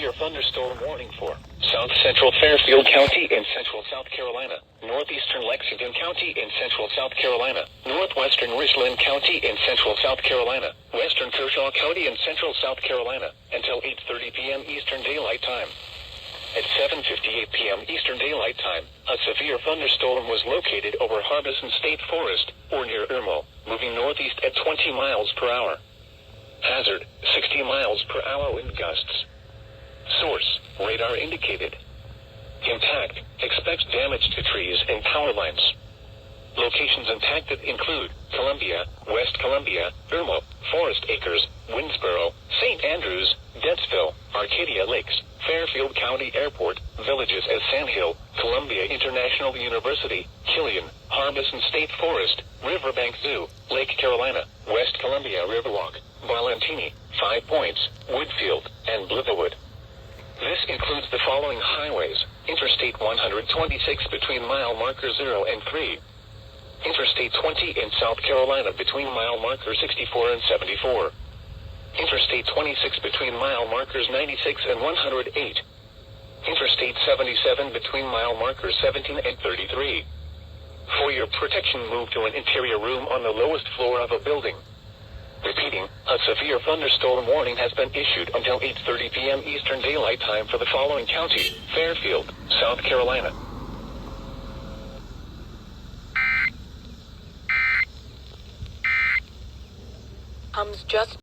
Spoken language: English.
severe thunderstorm warning for South Central Fairfield County in central South Carolina, northeastern Lexington County in central South Carolina, northwestern Richland County in central South Carolina, western Kershaw County in central South Carolina, until 8:30 p.m. Eastern Daylight Time. At 7:58 p.m. Eastern Daylight Time, a severe thunderstorm was located over Harbison State Forest, or near Irmo, moving northeast at 20 miles per hour. Hazard, 60 miles per hour wind gusts. Source, radar indicated. Impact, expects damage to trees and power lines. Locations impacted include Columbia, West Columbia, Irmo, Forest Acres, Winnsboro, St. Andrews, Dentsville, Arcadia Lakes, Fairfield County Airport, villages as Sandhill, Columbia International University, Killian, Harbison State Forest, Riverbank Zoo, Lake Carolina, West Columbia Riverwalk, Valentini, 5 Points, Woodfield, and Blitherwood. This includes the following highways: Interstate 126 between mile marker 0 and 3. Interstate 20 in South Carolina between mile markers 64 and 74. Interstate 26 between mile markers 96 and 108. Interstate 77 between mile markers 17 and 33. For your protection, move to an interior room on the lowest floor of a building. Repeating, a severe thunderstorm warning has been issued until 8:30 p.m. Eastern Daylight Time for the following county: Fairfield, South Carolina. Comes just